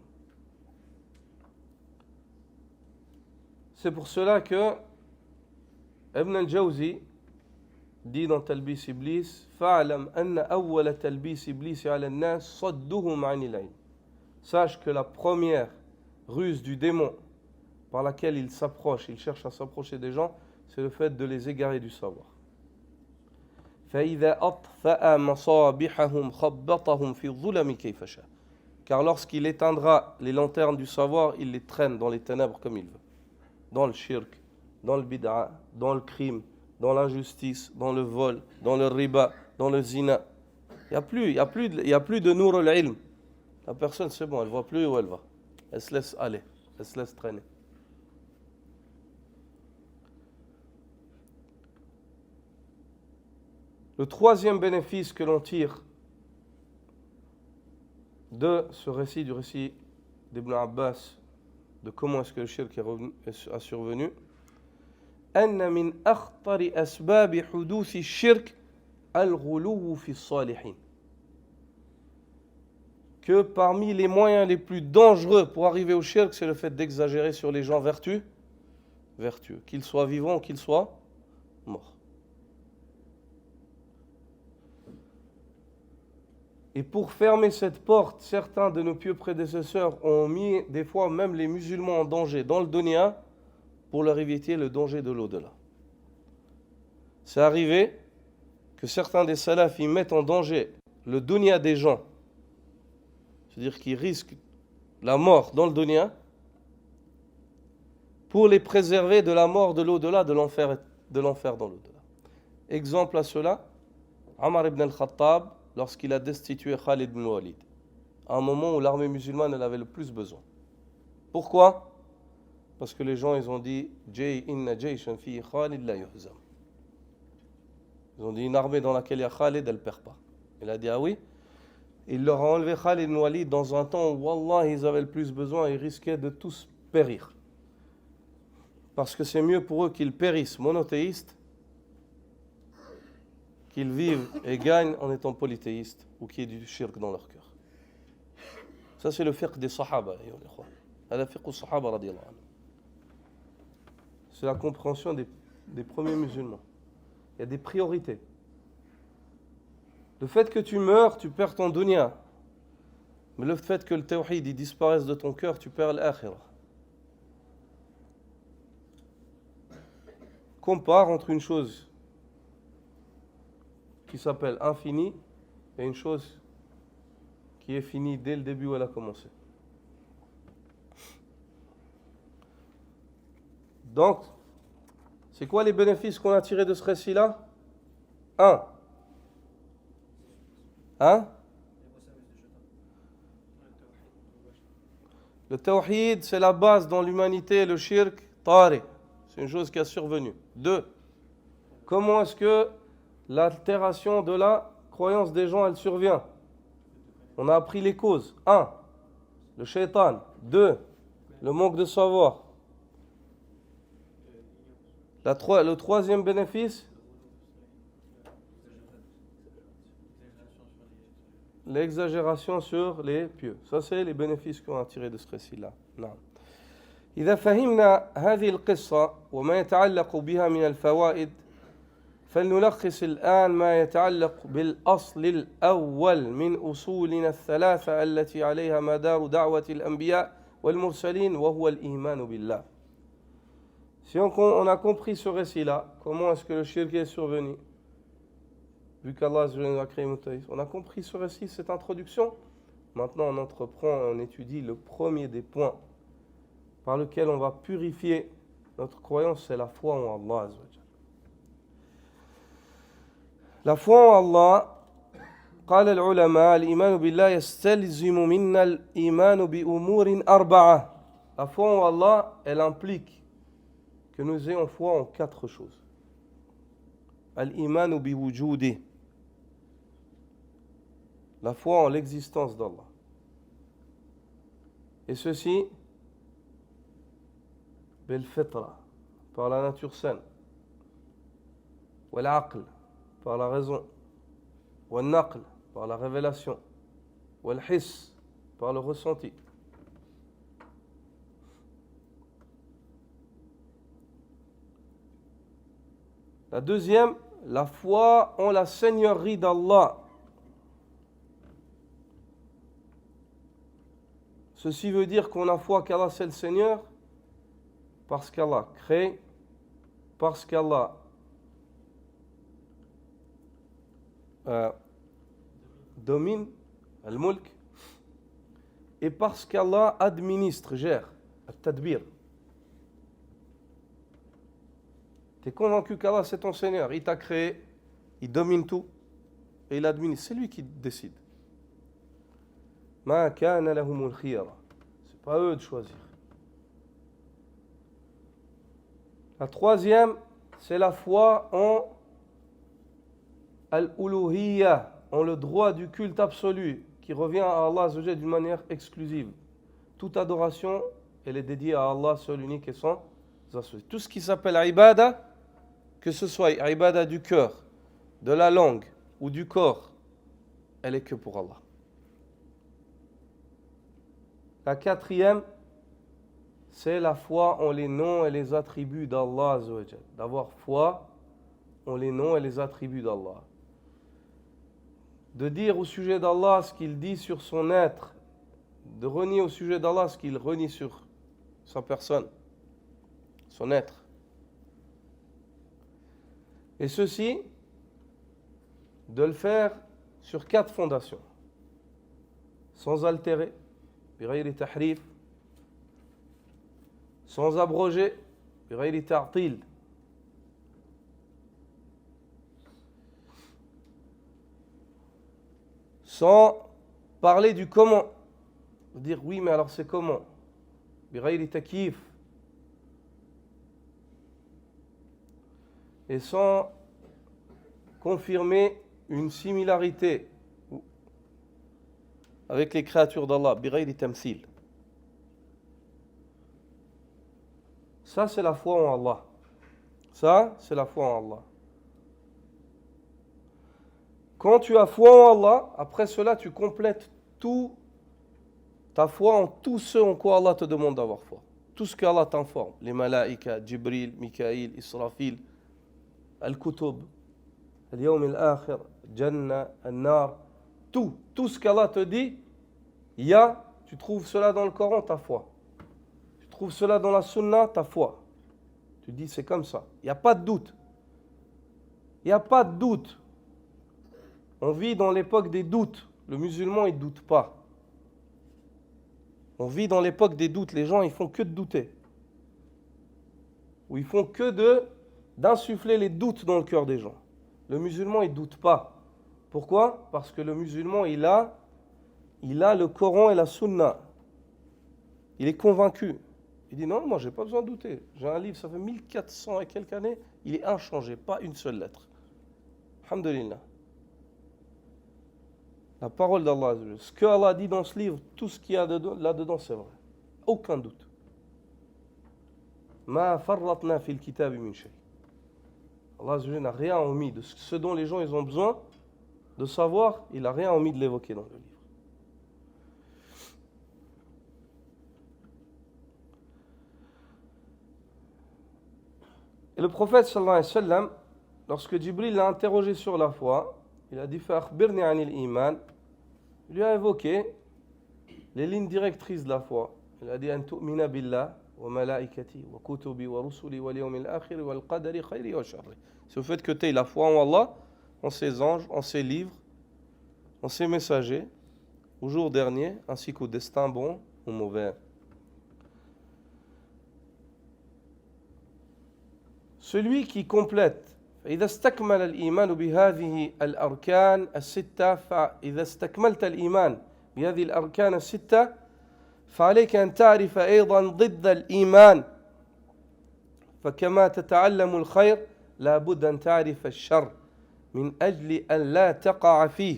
C'est pour cela que Ibn al-Jawzi dit dans Talbis Iblis, فَعْلَمْ أَنَّ أَوَّلَ تَلْبِيسِ إِبْلِيسِ عَلَى النَّاسِ صَدُّهُمْ عَنِ الْعِلْمِ. Sache que la première ruse du démon par laquelle il s'approche, il cherche à s'approcher des gens, c'est le fait de les égarer du savoir. فَإِذَا أَطْفَأَ مَصَابِحَهُمْ خَبَّطَهُمْ فِي الظُّلَمِ كَيْفَ شَاءَ. Car lorsqu'il éteindra les lanternes du savoir, il les traîne dans les ténèbres comme il veut. Dans le shirk, dans le bid'a, dans le crime, dans l'injustice, dans le vol, dans le riba, dans le zina. Il n'y a plus de nour al-ilm. La personne, c'est bon, elle ne voit plus où elle va. Elle se laisse aller, elle se laisse traîner. Le troisième bénéfice que l'on tire de ce récit, du récit d'Ibn Abbas, de comment est-ce que le shirk a survenu, أن من أخطر أسباب حدوث الشرك الغلو في الصالحين. Que parmi les moyens les plus dangereux pour arriver au shirk, c'est le fait d'exagérer sur les gens vertueux, qu'ils soient vivants ou qu'ils soient morts. Et pour fermer cette porte, certains de nos pieux prédécesseurs ont mis des fois même les musulmans en danger dans le dunya pour leur éviter le danger de l'au-delà. C'est arrivé que certains des salafs y mettent en danger le dunya des gens, c'est-à-dire qu'ils risquent la mort dans le dunya pour les préserver de la mort de l'au-delà, de l'enfer dans l'au-delà. Exemple à cela, Omar ibn al-Khattab, lorsqu'il a destitué Khalid ibn Walid, à un moment où l'armée musulmane en avait le plus besoin. Pourquoi ? Parce que les gens, ils ont dit Inna jayshan fi Khalid la yuhzam. Ils ont dit une armée dans laquelle il y a Khalid, elle ne perd pas. Il a dit ah oui. Il leur a enlevé Khalid ibn Walid dans un temps où Wallah, ils avaient le plus besoin et ils risquaient de tous périr. Parce que c'est mieux pour eux qu'ils périssent monothéistes qu'ils vivent et gagnent en étant polythéistes ou qu'il y ait du shirk dans leur cœur. Ça, c'est le fiqh des sahaba. C'est la compréhension des premiers musulmans. Il y a des priorités. Le fait que tu meurs, tu perds ton dunya. Mais le fait que le tawhid il disparaisse de ton cœur, tu perds l'akhirah. Compare entre une chose qui s'appelle infini et une chose qui est finie dès le début où elle a commencé. Donc, c'est quoi les bénéfices qu'on a tirés de ce récit-là ? 1. Le tawhid, c'est la base dans l'humanité, le shirk, tari. C'est une chose qui a survenu. 2. Comment est-ce que l'altération de la croyance des gens, elle survient ? On a appris les causes. 1. Le shaitan. 2. Le manque de savoir. Le troisième bénéfice, l'exagération sur les pieux. Ça, c'est les bénéfices qu'on a tirés de ce récit-là. Non. إذا فهمنا هذه القصة وما يتعلق بها من الفوائد فلنلخص الآن ما يتعلق بالأصل الأول من أصولنا الثلاثة التي عليها مدار دعوة الأنبياء والمرسلين وهو الإيمان بالله. Si on a compris ce récit-là, comment est-ce que le shirk est survenu, vu qu'Allah a créé Moutaïs, on a compris ce récit, cette introduction. Maintenant, on entreprend, on étudie le premier des points par lequel on va purifier notre croyance, c'est la foi en Allah. La foi en Allah, قال العلماء الإيمان بالله يستلزم منا الإيمان بأمور أربعة. La foi en Allah, elle implique que nous ayons foi en quatre choses. Al-Iman biwujudi, la foi en l'existence d'Allah. Et ceci, bil-fitra, par la nature saine. Wal-aql, par la raison. Wal-naql, par la révélation. Wal-hiss, par le ressenti. La deuxième, la foi en la seigneurie d'Allah. Ceci veut dire qu'on a foi qu'Allah c'est le Seigneur parce qu'Allah crée, parce qu'Allah domine, al-mulk, et parce qu'Allah administre, gère, al-tadbir. Tu es convaincu qu'Allah c'est ton Seigneur, il t'a créé, il domine tout et il administre, c'est lui qui décide. Ma kana lahumul khiyara. C'est pas eux de choisir. La troisième, c'est la foi en al-uluhiyya, en le droit du culte absolu qui revient à Allah d'une manière exclusive. Toute adoration, elle est dédiée à Allah seul, unique et sans associé. Tout ce qui s'appelle ibada, que ce soit ibada du cœur, de la langue ou du corps, elle est que pour Allah. La quatrième, c'est la foi en les noms et les attributs d'Allah. D'avoir foi en les noms et les attributs d'Allah. De dire au sujet d'Allah ce qu'il dit sur son être. De renier au sujet d'Allah ce qu'il renie sur sa personne, son être. Et ceci, de le faire sur quatre fondations. Sans altérer, بغير تحريف, sans abroger, بغير تعطيل, sans parler du comment, dire oui mais alors c'est comment, بغير تكييف, et sans confirmer une similarité avec les créatures d'Allah, بغير تمثيل. Ça, c'est la foi en Allah. Ça, c'est la foi en Allah. Quand tu as foi en Allah, après cela, tu complètes tout, ta foi en tout ce en quoi Allah te demande d'avoir foi. Tout ce qu'Allah t'informe. Les malaïka, Jibril, Mikaïl, Israfil, Al-Kutub, Al-Yawm al-Akhir, Jannah, Al-Nar. Tout ce qu'Allah te dit, tu trouves cela dans le Coran, ta foi. Tu trouves cela dans la Sunna, ta foi. Tu dis c'est comme ça. Il n'y a pas de doute. Il n'y a pas de doute. On vit dans l'époque des doutes. Le musulman, il ne doute pas. On vit dans l'époque des doutes. Les gens, ils font que de douter. Ou ils font que d'insuffler les doutes dans le cœur des gens. Le musulman, il ne doute pas. Pourquoi? Parce que le musulman, il a le Coran et la Sunna. Il est convaincu. Il dit non, moi, je n'ai pas besoin de douter. J'ai un livre, ça fait 1400 et quelques années. Il est inchangé, pas une seule lettre. Alhamdulillah. La parole d'Allah, ce que Allah dit dans ce livre, tout ce qu'il y a là-dedans, c'est vrai. Aucun doute. Ma farratna fil kitabi min shay. Allah n'a rien omis de ce dont les gens ils ont besoin. de savoir, il n'a rien omis de l'évoquer dans le livre. Et le prophète sallallahu alayhi wa sallam, lorsque Jibril l'a interrogé sur la foi, il a dit فَأَخْبِرْنِي عَنِ الْإِيمَانِ. Il lui a évoqué les lignes directrices de la foi. Il a dit أَن تُؤْمِنَ بِاللَّهِ وَمَلَائِكَتِهِ وَكُتُبِهِ وَرُسُلِهِ وَالْيَوْمِ الْآخِرِ وَالْقَدَرِ خَيْرِهِ وَشَرِّهِ. C'est au fait que tu aies la foi en Allah, en ses anges, en ses livres, en ses messagers, au jour dernier, ainsi qu'au destin bon ou mauvais. Celui qui complète فإذا استكمل الإيمان بهذه الأركان الستة فإذا استكملت الإيمان بهذه الأركان الستة فعليك أن تعرف أيضا ضد الإيمان فكما تتعلم الخير لابد أن تعرف الشر من أجل أن لا تقع فيه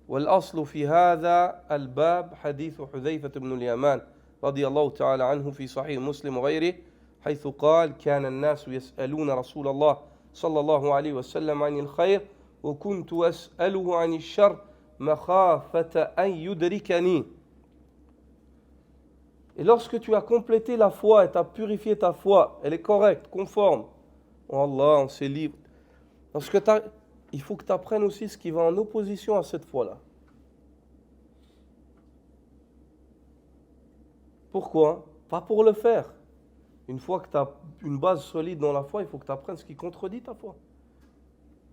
والأصل في هذا الباب حديث حذيفة بن اليمان رضي الله تعالى عنه في صحيح مسلم وغيره حيث قال كان الناس يسألون رسول الله صلى الله عليه وسلم عن الخير وكنت أسأله عن الشر مخافة أن يدركني. Et lorsque tu as complété la foi et tu as purifié ta foi, elle est correcte, conforme en Allah, en ses livres, il faut que tu apprennes aussi ce qui va en opposition à cette foi-là. Pourquoi? Pas pour le faire. Une fois que tu as une base solide dans la foi, il faut que tu apprennes ce qui contredit ta foi.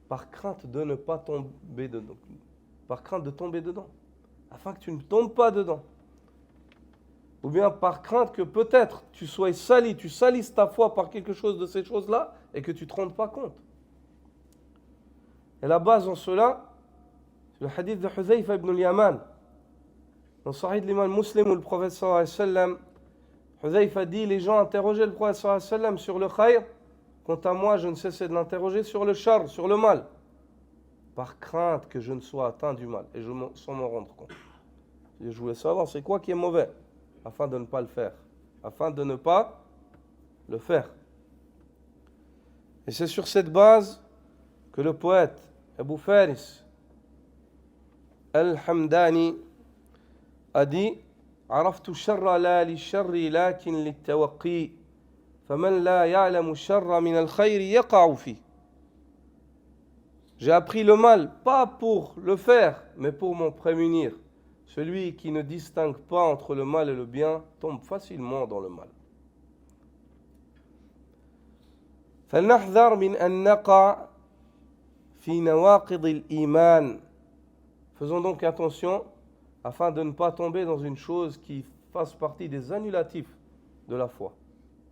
Par crainte de ne pas tomber dedans. Par crainte de tomber dedans. Afin que tu ne tombes pas dedans. Ou bien par crainte que peut-être tu sois sali, tu salisses ta foi par quelque chose de ces choses-là et que tu ne te rendes pas compte. Et la base en cela, c'est le hadith de Huzayfa ibn al-Yaman. Dans le Sahih de l'imam Muslim où le prophète sallallahu alayhi wa sallam, Huzayfa dit, les gens interrogeaient le prophète sallallahu alayhi wa sallam sur le khayr. Quant à moi, je ne cessais de l'interroger sur le char, sur le mal. Par crainte que je ne sois atteint du mal. Et sans m'en rendre compte. Et je voulais savoir c'est quoi qui est mauvais. Afin de ne pas le faire. Afin de ne pas le faire. Et c'est sur cette base que le poète Abu Faris Al-Hamdani a dit عرفت الشر لا للشر لكن للتوقي فمن لا يعلم الشر من الخير يقع فيه. J'ai appris le mal, pas pour le faire, mais pour m'en prémunir. Celui qui ne distingue pas entre le mal et le bien tombe facilement dans le mal. فلنحذر من أن نقع في نواقض الإيمان. Faisons donc attention afin de ne pas tomber dans une chose qui fasse partie des annulatifs de la foi,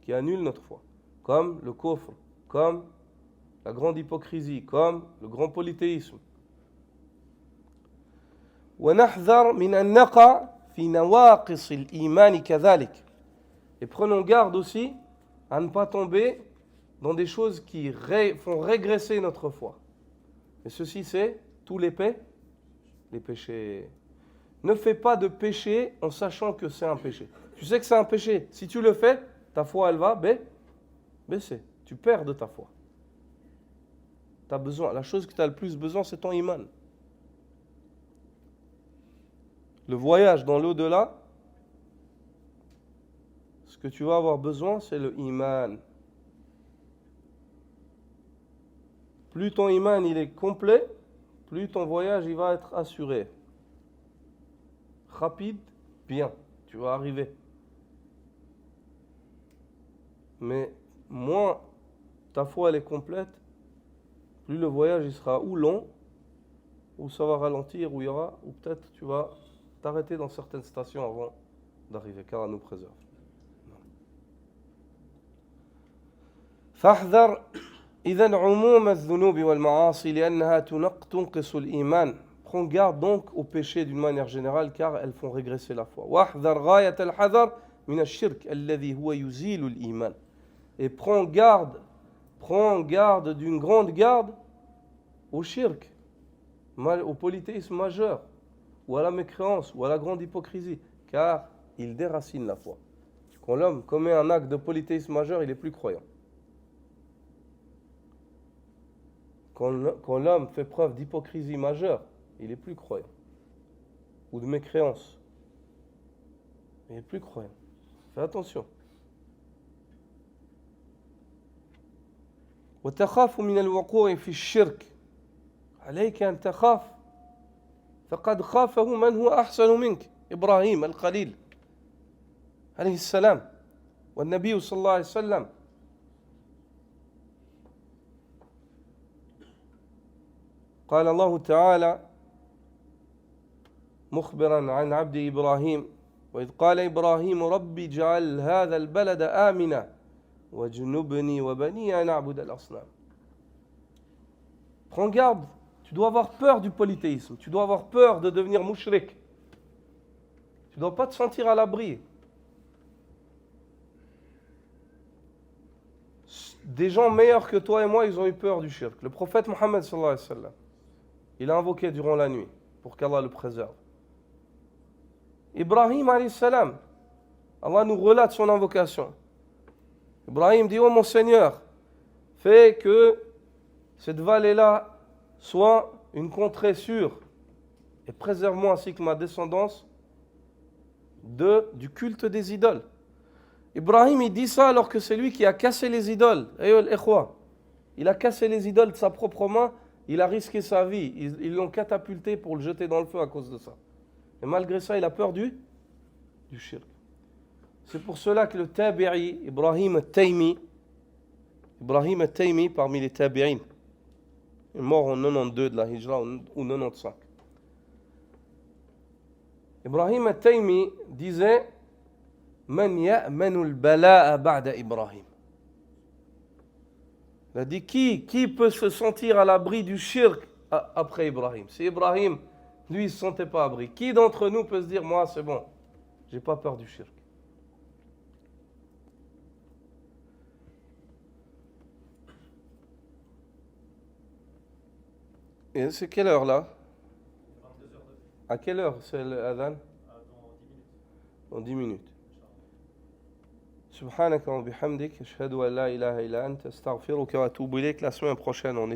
qui annule notre foi, comme le kufr, comme la grande hypocrisie, comme le grand polythéisme. ونحذر من أن نقع في نواقص الإيمان كذلك. Et prenons garde aussi à ne pas tomber dans des choses qui font régresser notre foi. Et ceci, c'est tous les péchés. Ne fais pas de péché en sachant que c'est un péché. Tu sais que c'est un péché. Si tu le fais, ta foi, elle va baisser. Tu perds de ta foi. T'as besoin. La chose que tu as le plus besoin, c'est ton iman. Le voyage dans l'au-delà, ce que tu vas avoir besoin, c'est le iman. Plus ton iman il est complet, plus ton voyage il va être assuré. Rapide, bien, tu vas arriver. Mais moins ta foi elle est complète, plus le voyage il sera ou long, ou ça va ralentir, ou il y aura, ou peut-être tu vas t'arrêter dans certaines stations avant d'arriver, car Allah nous préserve. فاحذر إذن عموم الذنوب والمعاصي لأنها تنقص الإيمان. Prends garde donc aux péchés d'une manière générale car elles font régresser la foi. واحذر غاية الحذر من الشرك الذي هو يزيل الإيمان. Et prends garde d'une grande garde au shirk, au polythéisme majeur, ou à la mécréance, ou à la grande hypocrisie, car il déracine la foi. Quand l'homme commet un acte de polythéisme majeur, il est plus croyant. Quand l'homme fait preuve d'hypocrisie majeure, il est plus croyant. Ou de mécréance, il est plus croyant. Fais attention. وتخاف من الوقوع في الشرك عليك أن تخاف فقد خافه من هو أحسن منك إبراهيم الخليل عليه السلام والنبي صلى الله عليه وسلم قال الله تعالى مخبرا عن عبد إبراهيم وإذ قال إبراهيم ربي اجعل هذا البلد آمنا واجنبني وبني أن نعبد الأصنام. Prends garde, tu dois avoir peur du polythéisme, tu dois avoir peur de devenir mouchrik. Tu ne dois pas te sentir à l'abri. Des gens meilleurs que toi et moi, ils ont eu peur du shirk. Le prophète Mohammed sallallahu alayhi wa sallam, il a invoqué durant la nuit pour qu'Allah le préserve. Ibrahim alayhi salam, Allah nous relate son invocation. Ibrahim dit, oh mon Seigneur, fais que cette vallée-là soit une contrée sûre et préserve-moi ainsi que ma descendance du culte des idoles. Ibrahim, il dit ça alors que c'est lui qui a cassé les idoles. Il a cassé les idoles de sa propre main, il a risqué sa vie. Ils l'ont catapulté pour le jeter dans le feu à cause de ça. Et malgré ça, il a peur du shirk. C'est pour cela que le tabi'i, Ibrahim al-Taymi, parmi les tabi'in, est mort en 92 de la Hijra ou 95. Ibrahim al-Taymi disait Man ya'manu al-bala'a ba'da Ibrahim. Il a dit qui peut se sentir à l'abri du shirk après Ibrahim? Si Ibrahim, lui, il ne se sentait pas à l'abri, qui d'entre nous peut se dire moi c'est bon, j'ai pas peur du shirk? Et c'est quelle heure là? 22h09. À quelle heure c'est l'adhan? Dans 10 minutes. Dans 10 minutes. Subhanaka wa bihamdik, ashhadu an la ilaha illa anta, astaghfiruka wa atubu ilayk. La semaine prochaine, on est